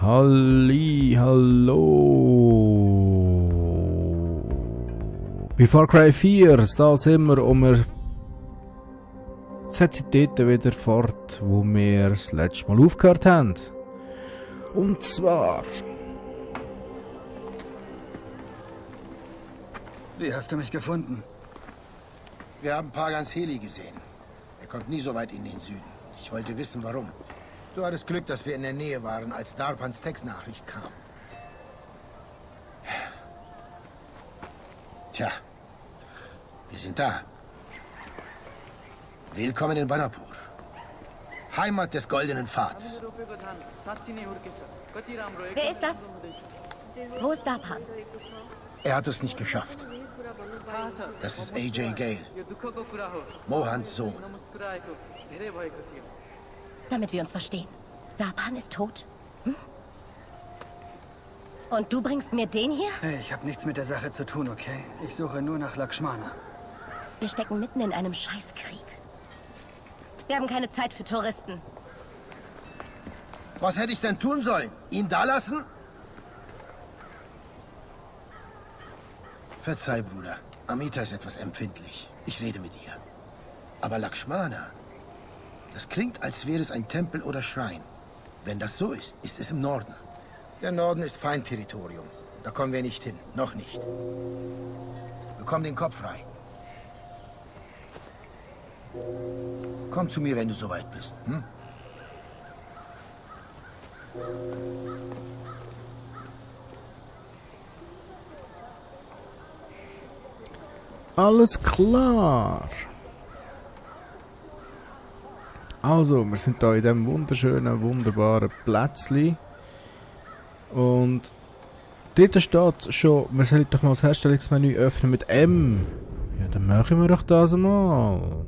Halli, hallo. Bei Far Cry 4, da sind wir und wir setzen dort wieder fort, wo wir das letzte Mal aufgehört haben. Und zwar... Wie hast du mich gefunden? Wir haben Pagans Heli gesehen. Er kommt nie so weit in den Süden. Ich wollte wissen, warum. Du hattest Glück, dass wir in der Nähe waren, als Darpans Textnachricht kam. Tja, wir sind da. Willkommen in Banapur. Heimat des goldenen Pfads. Wer ist das? Wo ist Darpan? Er hat es nicht geschafft. Das ist AJ Gale, Mohans Sohn. Damit wir uns verstehen. Darpan ist tot? Hm? Und du bringst mir den hier? Hey, ich habe nichts mit der Sache zu tun, okay? Ich suche nur nach Lakshmana. Wir stecken mitten in einem Scheißkrieg. Wir haben keine Zeit für Touristen. Was hätte ich denn tun sollen? Ihn da lassen? Verzeih, Bruder. Amita ist etwas empfindlich. Ich rede mit ihr. Aber Lakshmana, das klingt, als wäre es ein Tempel oder Schrein. Wenn das so ist, ist es im Norden. Der Norden ist Feindterritorium. Da kommen wir nicht hin. Noch nicht. Bekomm den Kopf frei. Komm zu mir, wenn du soweit bist. Hm? Alles klar. Also, wir sind hier in diesem wunderschönen, wunderbaren Plätzchen. Und dort steht schon, wir sollen doch mal das Herstellungsmenü öffnen mit M. Ja, dann machen wir doch das mal.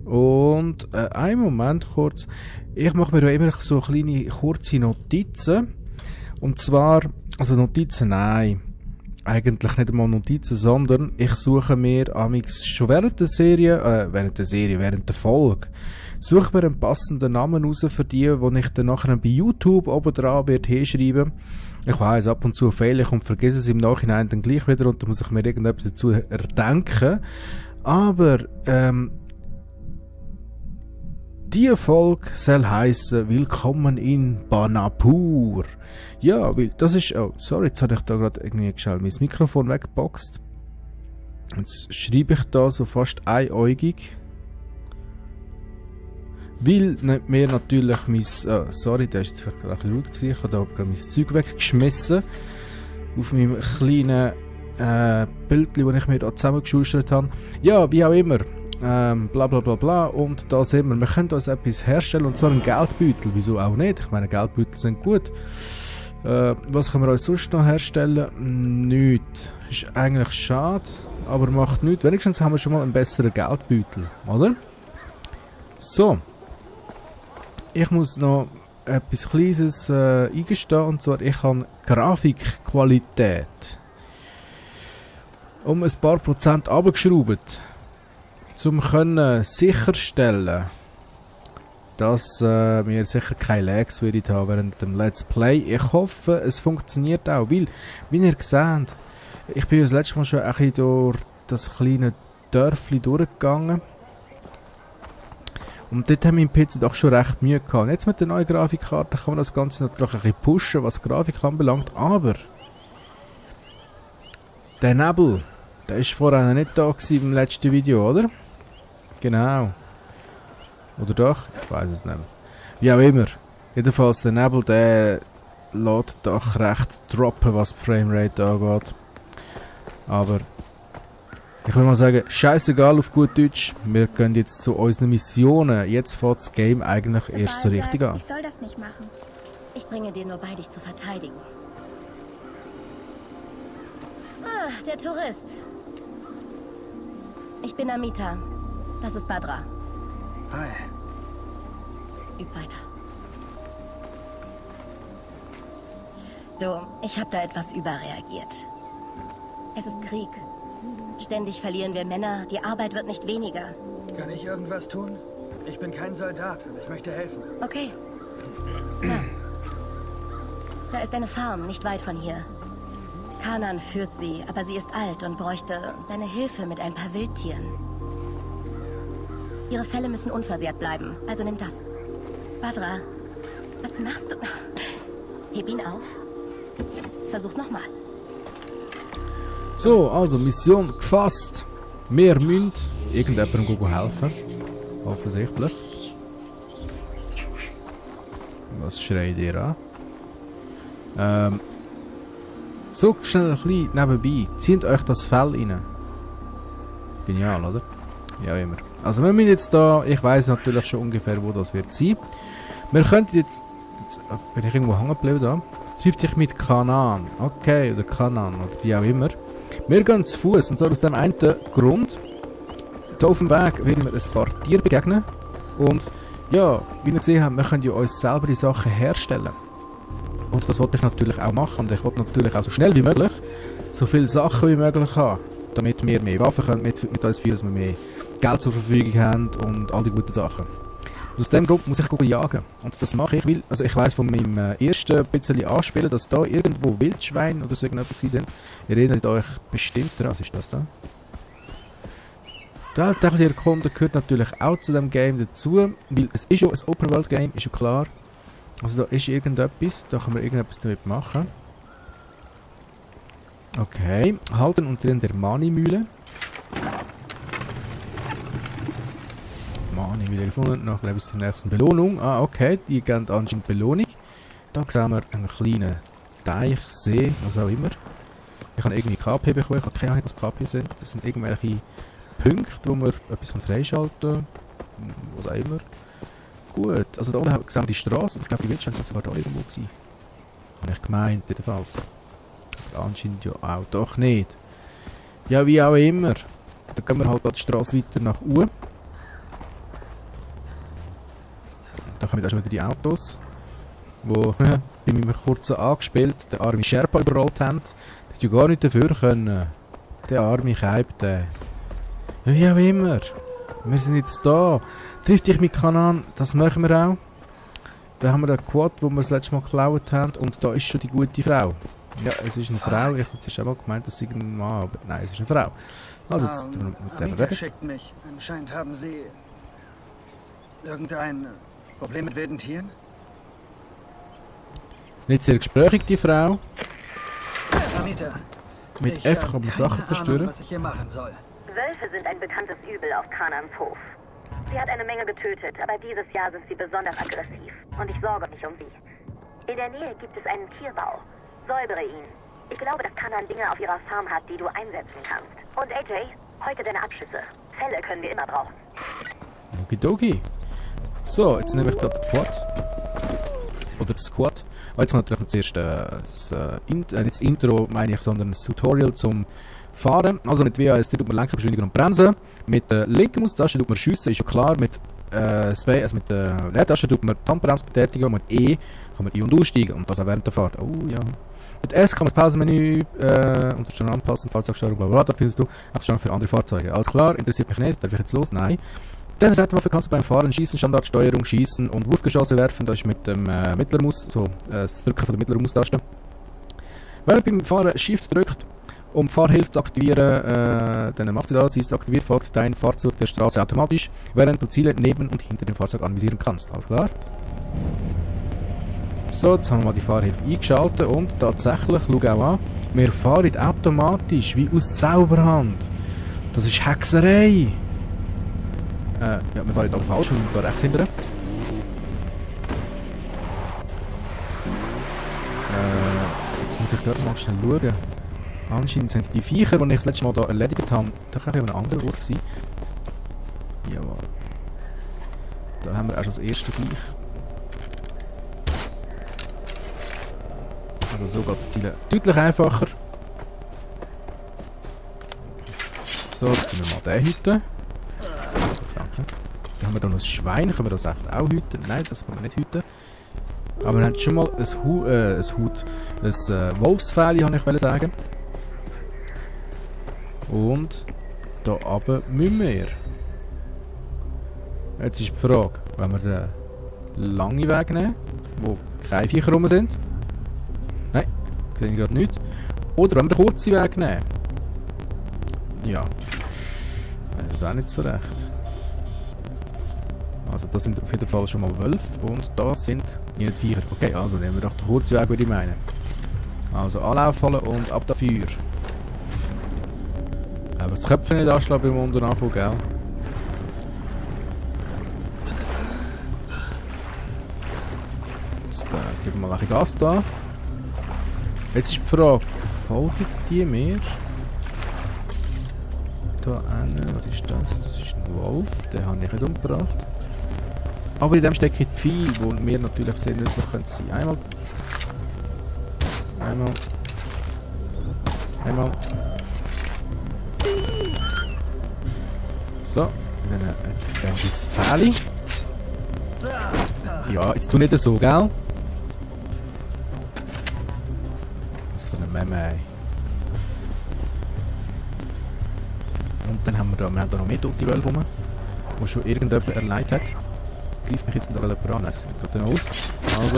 Und einen Moment kurz. Ich mache mir ja immer so kleine, kurze Notizen. Und zwar, also Notizen, nein. Eigentlich nicht einmal Notizen, sondern ich suche mir amix schon während der Folge, suche mir einen passenden Namen raus für die ich dann nachher bei YouTube oben dran werde hinschreiben. Ich weiss, ab und zu fehle ich und vergesse es im Nachhinein dann gleich wieder und dann muss ich mir irgendetwas dazu erdenken. Aber, die Folge soll heissen Willkommen in Banapur. Ja, weil das ist... Oh, sorry, jetzt habe ich da gerade irgendwie schnell mein Mikrofon weggeboxt. Jetzt schreibe ich da so fast einäugig. Weil mir natürlich mein... sorry, der ist jetzt vielleicht ein bisschen laut gewesen. Ich habe da gerade mein Zeug weggeschmissen. Auf meinem kleinen Bildchen, das ich mir da zusammengeschustert habe. Ja, wie auch immer. Bla bla bla bla, und da sehen wir können uns etwas herstellen, und zwar einen Geldbeutel. Wieso auch nicht? Ich meine, Geldbeutel sind gut. Was können wir uns sonst noch herstellen? Nichts. Ist eigentlich schade, aber macht nichts. Wenigstens haben wir schon mal einen besseren Geldbeutel, oder? So. Ich muss noch etwas Kleines eingestehen, und zwar ich habe Grafikqualität um ein paar Prozent runtergeschraubt. Um sicherstellen, dass wir sicher keine Lags haben während dem Let's Play. Ich hoffe, es funktioniert auch, weil, wie ihr seht, ich bin das letzte Mal schon ein bisschen durch das kleine Dörfli durchgegangen. Und dort haben wir im PC doch schon recht Mühe gehabt. Jetzt mit der neuen Grafikkarte kann man das Ganze natürlich ein bisschen pushen, was die Grafik anbelangt, aber der Nebel, der war vorher nicht da gewesen im letzten Video, oder? Genau. Oder doch? Ich weiß es nicht. Wie auch immer. Jedenfalls der Nebel, der lässt doch recht droppen, was die Framerate angeht. Aber ich will mal sagen, scheißegal auf gut Deutsch. Wir gehen jetzt zu unseren Missionen. Jetzt fängt das Game eigentlich erst so richtig an. Ich soll das nicht machen. Ich bringe dir nur bei, dich zu verteidigen. Ah, der Tourist. Ich bin Amita. Das ist Badra. Hi. Üb weiter. Du, ich habe da etwas überreagiert. Es ist Krieg. Ständig verlieren wir Männer, die Arbeit wird nicht weniger. Kann ich irgendwas tun? Ich bin kein Soldat, aber ich möchte helfen. Okay. Ja. Da ist eine Farm, nicht weit von hier. Kanan führt sie, aber sie ist alt und bräuchte deine Hilfe mit ein paar Wildtieren. Ihre Felle müssen unversehrt bleiben, also nimm das. Badra, was machst du? Heb ihn auf. Versuch's nochmal. So, also Mission gefasst. Wir müssen irgendjemandem helfen. Offensichtlich. Was schreit ihr an? So schnell ein bisschen nebenbei. Zieht euch das Fell rein. Genial, oder? Ja, immer. Also wir müssen jetzt da, ich weiss natürlich schon ungefähr, wo das wird sein. Wir könnten jetzt bin ich irgendwo hängen geblieben da. Triff dich mit Kanan. Okay, oder Kanan, oder wie auch immer. Wir gehen zu Fuß und so aus dem einen Grund. Hier auf dem Weg werden wir ein paar Tiere begegnen. Und ja, wie ihr gesehen habt, wir können ja uns selber die Sachen herstellen. Und das wollte ich natürlich auch machen. Und ich wollte natürlich auch so schnell wie möglich so viele Sachen wie möglich haben. Damit wir mehr Waffen können mit uns führen, dass wir mehr Geld zur Verfügung haben und all die guten Sachen. Und aus dem Grund muss ich jagen. Und das mache ich, weil, also ich weiss von meinem ersten bisschen Anspielen, dass da irgendwo Wildschweine oder so irgendetwas sind. Ihr erinnert euch bestimmt daran. Was ist das da? Der alltägliche Erkunden gehört natürlich auch zu dem Game dazu, weil es ist ja ein Open-World-Game, ist ja klar. Also da ist irgendetwas, da kann man irgendetwas damit machen. Okay, halten unter der Mani-Mühle. Mani-Mühle gefunden, nachher bis zur nächsten Belohnung. Ah, okay, die geben anscheinend Belohnung. Da sehen wir einen kleinen Teich, See, was auch immer. Ich habe irgendwie KP bekommen, ich habe keine Ahnung, was KP sind. Das sind irgendwelche Punkte, wo man etwas freischalten kann. Was auch immer. Gut, also da oben sehen wir die Straße. Ich glaube, die Wildschweine sind sogar da irgendwo gewesen. Habe ich gemeint, jedenfalls. Aber anscheinend ja auch doch nicht. Ja, wie auch immer. Da gehen wir halt die Straße weiter nach oben. Da kommen auch schon wieder die Autos, die bei meinem kurzen angespielt den armen Sherpa überrollt haben. Die hätte ja gar nicht dafür können. Der arme Keib, der. Ja, wie auch immer. Wir sind jetzt da. Triff dich mit Kanan, das machen wir auch. Da haben wir den Quad, wo wir das letzte Mal geklaut haben. Und da ist schon die gute Frau. Ja, es ist eine Frau. Ich habe zuerst auch mal gemeint, dass sie ein Mann, aber nein, es ist eine Frau. Also jetzt mit der Amita reden. schickt mich. Anscheinend haben Sie irgendein Problem mit wilden Tieren? Nicht sehr gesprächig, die Frau. Amita, Mit ich F habe kann man keine Sachen zerstören. Ahnung, was ich hier machen soll. Wölfe sind ein bekanntes Übel auf Kanans Hof. Sie hat eine Menge getötet, aber dieses Jahr sind sie besonders aggressiv. Und ich sorge mich um sie. In der Nähe gibt es einen Tierbau. Säubere ihn. Ich glaube, dass Kanan Dinge auf ihrer Farm hat, die du einsetzen kannst. Und AJ, heute deine Abschüsse. Fälle können wir immer brauchen. Okidoki. So, jetzt nehme ich gerade den Quad. Oder das Squad. Oh, jetzt kommt natürlich noch zuerst nicht das Intro, meine ich, sondern das Tutorial zum Fahren. Also mit WASD tut man Lenkerbeschleuniger und Bremsen. Mit der linken Maustaste tut man schiessen, ist ja klar. Mit mit der Leertaste tut man die Handbremse betätigen. Mit E kann man ein- und aussteigen. Und das auch während der Fahrt. Oh ja. Mit S kann man das Pausenmenü Unterstützung anpassen, Fahrzeugsteuerung, bla bla. Da findest du Abstand für andere Fahrzeuge. Alles klar, interessiert mich nicht. Darf ich jetzt los? Nein. Dann Seitenwaffe kannst du beim Fahren schießen, Standardsteuerung, schießen und Wurfgeschosse werfen. Das ist mit dem Mittlermaus, so das Drücken von der Mittlermaustaste. Wenn man beim Fahren Shift drückt, um Fahrhilfe zu aktivieren, dann macht sie das. Sie ist aktiviert, folgt dein Fahrzeug der Straße automatisch, während du Ziele neben und hinter dem Fahrzeug anvisieren kannst. Alles klar? So, jetzt haben wir mal die Fahrhilfe eingeschaltet und tatsächlich, schau auch an, wir fahren automatisch, wie aus Zauberhand. Das ist Hexerei! Ja, wir fahren jetzt aber falsch, wir müssen da rechts hinterher. Jetzt muss ich gerade mal schnell schauen. Anscheinend sind die Viecher, die ich das letzte Mal hier erledigt habe, doch auch an einem anderen Ort gewesen. Jawohl. Da haben wir auch schon das erste Viech. Also so geht das Zielen deutlich einfacher. So, jetzt tun wir mal den hüten. Danke. Dann haben wir da noch ein Schwein. Können wir das echt auch hüten? Nein, das können wir nicht hüten. Aber wir haben schon mal ein Wolfsfell, kann ich sagen. Und da runter müssen wir. Jetzt ist die Frage, wenn wir den langen Weg nehmen, wo keine Viecher rum sind. Sehe ich gerade nicht. Oder wenn wir den kurzen Weg nehmen. Ja. Das ist auch nicht so recht. Also das sind auf jeden Fall schon mal Wölfe und das sind nicht Viecher. Okay, also nehmen wir doch den kurzen Weg, würde ich meinen. Also Anlauf holen und ab dafür. Aber das Köpfe nicht anschlagen beim Unten nachkommen, gell? Jetzt geben wir mal ein bisschen Gas da. Jetzt ist die Frage, folgen die mir? Da hinten, was ist das? Das ist ein Wolf, den habe ich nicht umgebracht. Aber in dem stecke ich viel, wo mir natürlich sehr nützlich sein könnte. Einmal. So, dann das Fähli. Ja, jetzt tu nicht so, gell? Das ist eine Memme. Und dann haben wir da noch mehr tote Wölfe rum, wo schon irgendjemand erleidet hat. Greift mich jetzt noch jemand an, das sieht gerade aus. Also,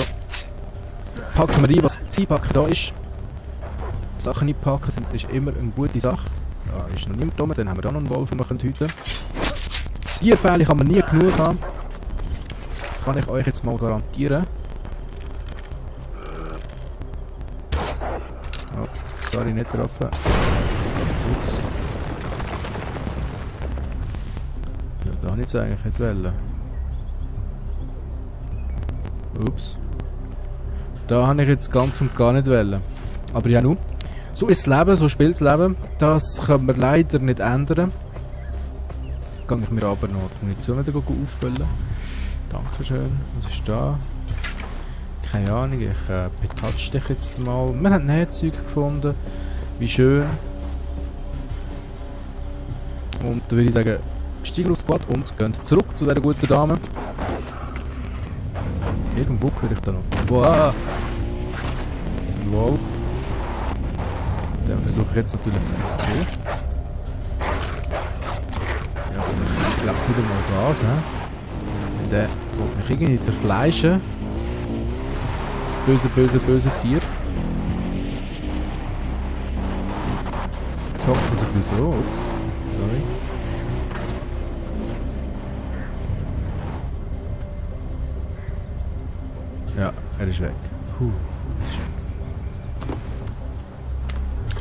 packen wir rein, was zum Einpacken da ist. Sachen einpacken ist immer eine gute Sache. Da ist noch niemand rum, dann haben wir da noch einen Wolf, den wir hüten können. Tierfälle kann man nie genug haben. Kann ich euch jetzt mal garantieren. Oh, sorry, nicht getroffen. Ups. Ja, da nicht so eigentlich nicht wollen. Ups. Da habe ich jetzt ganz und gar nicht wollen. Aber ja nun. So ist das Leben, so spielt das Leben. Das können wir leider nicht ändern. Kann ich mir aber noch die Munition wieder auffüllen. Dankeschön. Was ist da? Keine Ahnung, ich betatsche dich jetzt mal. Wir haben Nähzeug gefunden. Wie schön. Und da würde ich sagen, steigen aufs Quad und gehen zurück zu dieser guten Dame. Irgendwo höre ich da noch. Wow! Ein Wolf. Den versuche ich jetzt natürlich zu entkommen. Ja, aber ich glaube es nicht einmal Gas, hä? Der will mich irgendwie zerfleischen. Das böse Tier. Jetzt hockt man sich wieso? Ups. Sorry. Ja, er ist weg. Er ist weg.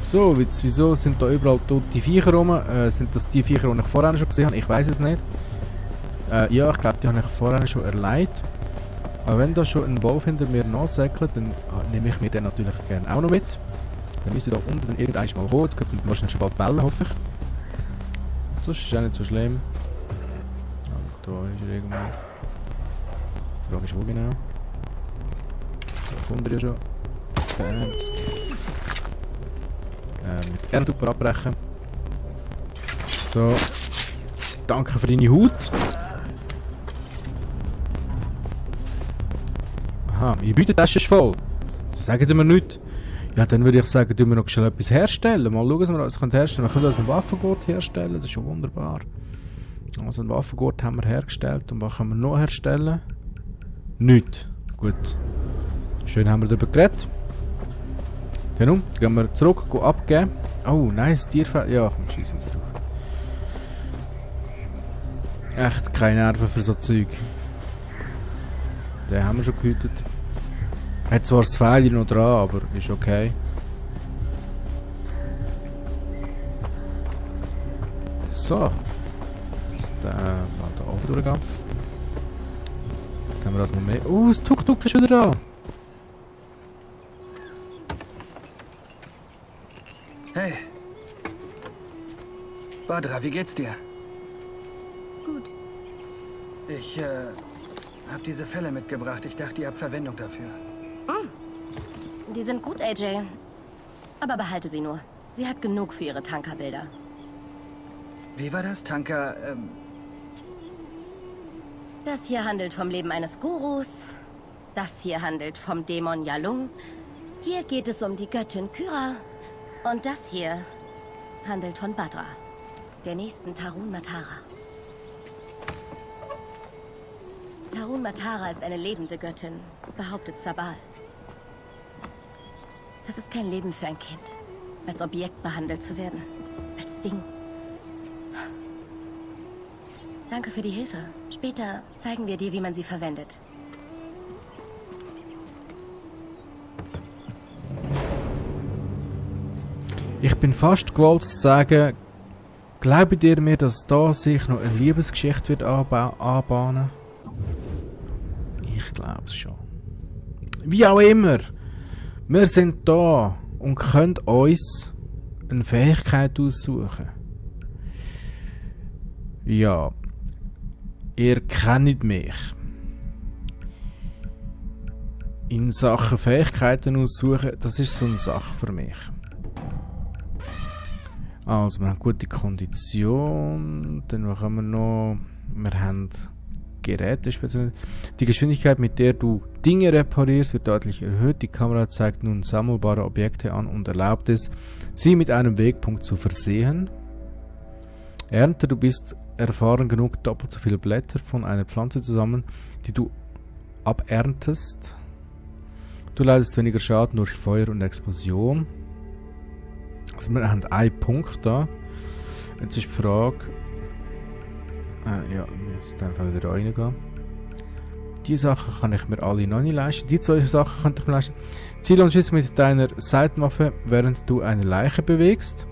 So, wieso sind da überall tote Viecher rum? Sind das die Viecher, die ich vorher schon gesehen habe? Ich weiß es nicht. Ja, ich glaube, die habe ich vorher schon erleidet. Aber wenn da schon ein Wolf hinter mir nachsäckelt, dann nehme ich mir den natürlich gerne auch noch mit. Dann müssen da unten dann irgendwann mal kommen. Jetzt könnte man wahrscheinlich schon bald bellen, hoffe ich. Sonst ist es auch nicht so schlimm. Da ist er irgendwo. Die Frage ist wo genau. Da kommt er ja schon. 20. Mit Erdhuper abbrechen. So. Danke für deine Haut. Aha, meine Beutetasche ist voll. Sagen wir nichts. Ja, dann würde ich sagen, tun wir noch schnell etwas herstellen. Mal schauen, was wir alles herstellen können. Wir können also einen Waffengurt herstellen, das ist schon wunderbar. Also einen Waffengurt haben wir hergestellt. Und was können wir noch herstellen? Nichts. Gut. Schön haben wir darüber geredet. Genau, gehen wir zurück, gehen abgeben. Oh, nice, Tierfell. Ja, komm, schieß jetzt drauf. Echt keine Nerven für so Zeug. Den haben wir schon gehütet. Hat zwar das Pfeil noch dran, aber ist okay. So. Jetzt mal da oben durchgehen. Dann haben wir das noch mehr. Oh, das Tuk-Tuk ist wieder da. Hey. Badra, wie geht's dir? Gut. Ich, hab diese Fälle mitgebracht. Ich dachte, ihr habt Verwendung dafür. Die sind gut, AJ. Aber behalte sie nur. Sie hat genug für ihre Tankerbilder. Wie war das? Tanker, Das hier handelt vom Leben eines Gurus. Das hier handelt vom Dämon Yalung. Hier geht es um die Göttin Kyra. Und das hier handelt von Badra, der nächsten Tarun Matara. Tarun Matara ist eine lebende Göttin, behauptet Sabal. Das ist kein Leben für ein Kind. Als Objekt behandelt zu werden. Als Ding. Danke für die Hilfe. Später zeigen wir dir, wie man sie verwendet. Ich bin fast gewollt zu sagen, glaubt ihr mir, dass da sich noch eine Liebesgeschichte wird anbahnen? Ich glaube es schon. Wie auch immer, wir sind da und können uns eine Fähigkeit aussuchen. Ja, ihr kennt mich. In Sachen Fähigkeiten aussuchen, das ist so eine Sache für mich. Also, wir haben gute Kondition, dann machen wir noch, wir haben Geräte, die Geschwindigkeit, mit der du Dinge reparierst, wird deutlich erhöht. Die Kamera zeigt nun sammelbare Objekte an und erlaubt es, sie mit einem Wegpunkt zu versehen. Ernte, du bist erfahren genug, doppelt so viele Blätter von einer Pflanze zu sammeln, die du aberntest. Du leidest weniger Schaden durch Feuer und Explosion. Also wir haben einen Punkt da. Jetzt ist die Frage... ja, jetzt einfach wieder reingehen. Die Sachen kann ich mir alle noch nicht leisten. Die zwei Sachen könnte ich mir leisten. Ziel und Schuss mit deiner Seitenwaffe, während du eine Leiche bewegst.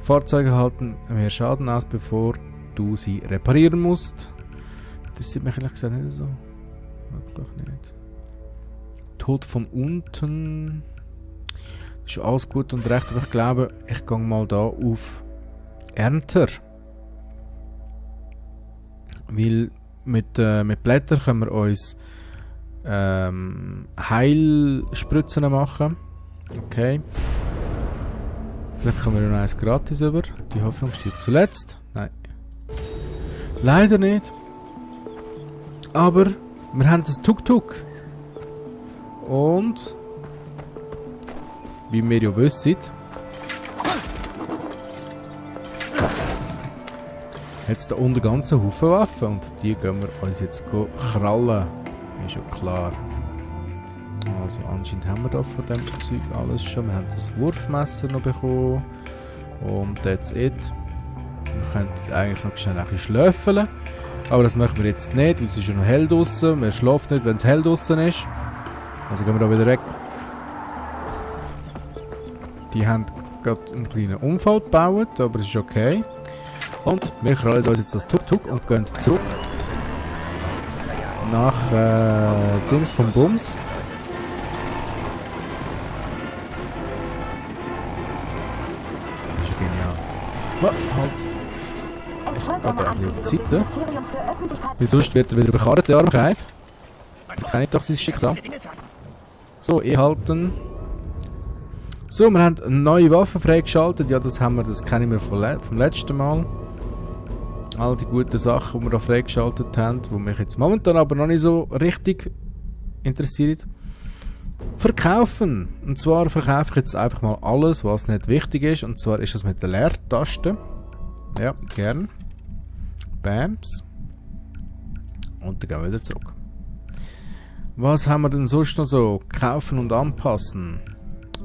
Fahrzeuge halten mehr Schaden aus, bevor du sie reparieren musst. Das sieht mich ehrlich gesagt nicht so. Wirklich nicht. Tod von unten. Ist alles gut und recht, aber ich glaube, ich gehe mal da auf Ernter. Weil mit Blättern können wir uns Heilspritzen machen. Okay. Vielleicht kommen wir noch eins gratis über. Die Hoffnung stirbt zuletzt. Nein. Leider nicht. Aber wir haben das Tuk-Tuk. Und wie wir ja wissen, hat es da unten ganzen Haufen Waffen und die gehen wir uns jetzt krallen. Ist ja klar. Also anscheinend haben wir da von dem Zeug alles schon. Wir haben das Wurfmesser noch bekommen. Und that's it. Wir könnten eigentlich noch schnell ein bisschen schlöfeln. Aber das machen wir jetzt nicht, weil es ist ja noch hell draussen. Man schläft nicht, wenn es hell draussen ist. Also gehen wir da wieder weg. Die haben gerade einen kleinen Unfall gebaut, aber es ist okay. Und wir krallen uns jetzt das Tuk-Tuk und gehen zurück nach Dings vom Bums. Das ist genial. Halt. Ich gehe da ein bisschen auf die Seite. Weil sonst wird er wieder bekarrt, der Armkeib. Kann ich doch sein Schicksal. So, halten. So, wir haben eine neue Waffe freigeschaltet. Ja, das kennen wir vom letzten Mal. All die guten Sachen, die wir da freigeschaltet haben, die mich jetzt momentan aber noch nicht so richtig interessieren. Verkaufen. Und zwar verkaufe ich jetzt einfach mal alles, was nicht wichtig ist. Und zwar ist das mit der Leertaste. Ja, gern. Bams. Und dann gehen wir wieder zurück. Was haben wir denn sonst noch so? Kaufen und anpassen.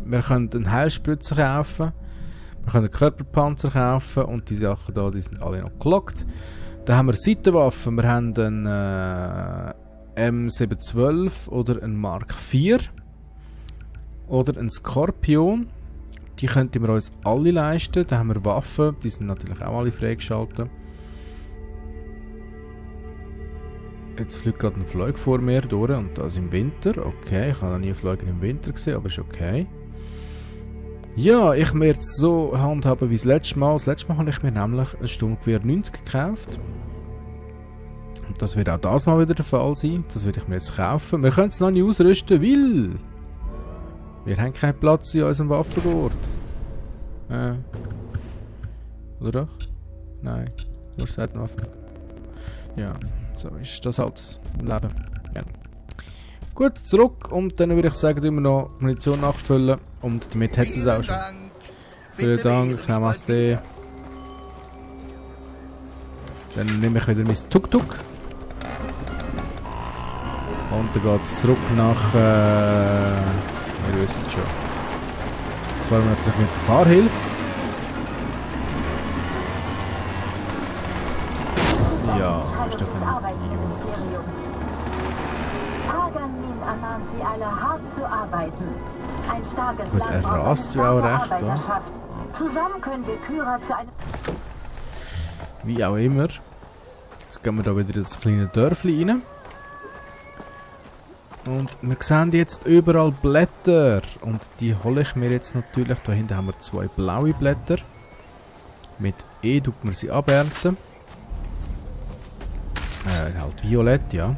Wir können einen Heilspritzer kaufen. Wir können einen Körperpanzer kaufen. Und die Sachen da, die sind alle noch gelockt. Dann haben wir Seitenwaffen. Wir haben einen M712 oder einen Mark IV. Oder einen Skorpion. Die könnten wir uns alle leisten. Dann haben wir Waffen. Die sind natürlich auch alle freigeschaltet. Jetzt fliegt gerade ein Flug vor mir durch und das im Winter. Okay, ich habe noch nie Flüge im Winter gesehen, aber ist okay. Ja, ich werde es so handhaben wie das letzte Mal. Das letzte Mal habe ich mir nämlich ein Sturmgewehr 90 gekauft. Und das wird auch das Mal wieder der Fall sein. Das werde ich mir jetzt kaufen. Wir können es noch nicht ausrüsten, weil wir haben keinen Platz in unserem Waffengurt. Oder doch? Nein, nur Seitenwaffen. Ja. So ist das halt im Leben. Ja. Gut, zurück und dann würde ich sagen, immer noch Munition nachfüllen und damit hat es auch schon. Vielen Dank, Namaste. Dann nehme ich wieder mein Tuk-Tuk. Und dann geht es zurück nach... wir wissen schon. Das war natürlich mit der Fahrhilfe. Ja, ist doch ein Idiot. Pagan ermahnt sie alle, hart zu arbeiten. Ein starkes Gut, Land er braucht rast eine ja auch starke recht, ja. Arbeiterschaft. Zusammen können wir Kyra zu einem... Wie auch immer. Jetzt gehen wir da wieder in das kleine Dörfli rein. Und wir sehen jetzt überall Blätter. Und die hole ich mir jetzt natürlich. Da hinten haben wir 2 blaue Blätter. Mit E tut man sie abernten. Halt violett, ja.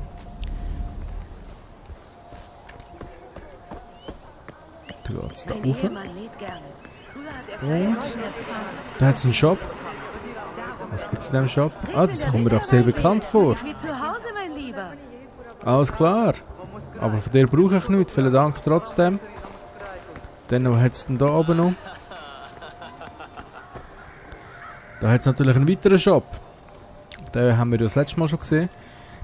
Da geht's da rauf. Und da hat es einen Shop. Was gibt's in dem Shop? Ah, das kommt mir doch sehr bekannt vor. Wie zu Hause, mein Lieber. Alles klar. Aber von dir brauche ich nichts. Vielen Dank trotzdem. Dann was hat es denn da oben noch? Da hat es natürlich einen weiteren Shop. Den haben wir ja das letzte Mal schon gesehen.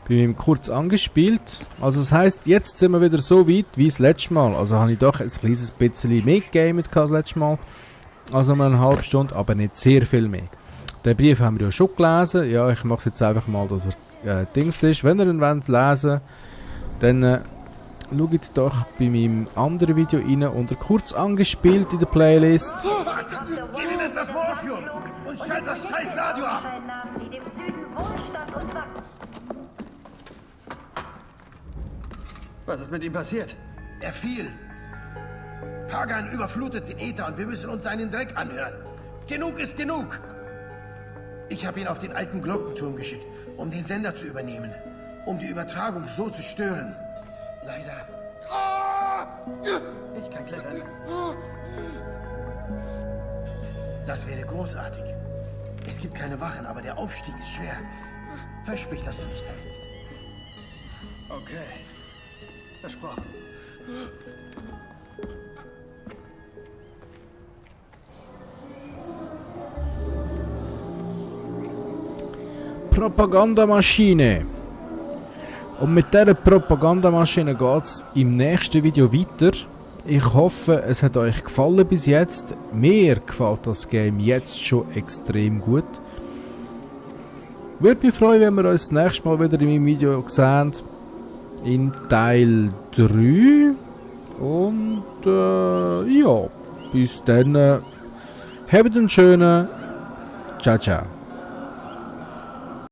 Bin ihm kurz angespielt. Also das heisst, jetzt sind wir wieder so weit wie das letzte Mal. Also habe ich doch ein kleines bisschen mehr gegamet als das letzte Mal. Also mal eine halbe Stunde, aber nicht sehr viel mehr. Den Brief haben wir ja schon gelesen. Ja, ich mache es jetzt einfach mal, dass er Dings ist. Wenn ihr ihn wollt lesen, dann schaut doch bei meinem anderen Video rein unter kurz angespielt in der Playlist. Gib ihm etwas Morphium und schalt das scheiß Radio ab! Was ist mit ihm passiert? Er fiel. Pagan überflutet den Äther und wir müssen uns seinen Dreck anhören. Genug ist genug! Ich habe ihn auf den alten Glockenturm geschickt, um den Sender zu übernehmen. Um die Übertragung so zu stören. Leider. Ich kann klettern. Das wäre großartig. Es gibt keine Wachen, aber der Aufstieg ist schwer. Versprich, dass du nicht fällst. Okay. Versprochen. Propagandamaschine. Und mit dieser Propagandamaschine geht es im nächsten Video weiter. Ich hoffe, es hat euch gefallen bis jetzt. Mir gefällt das Game jetzt schon extrem gut. Würde mich freuen, wenn wir uns das nächste Mal wieder in meinem Video sehen. In Teil 3. Und ja, bis dann. Habt einen schönen. Ciao, ciao.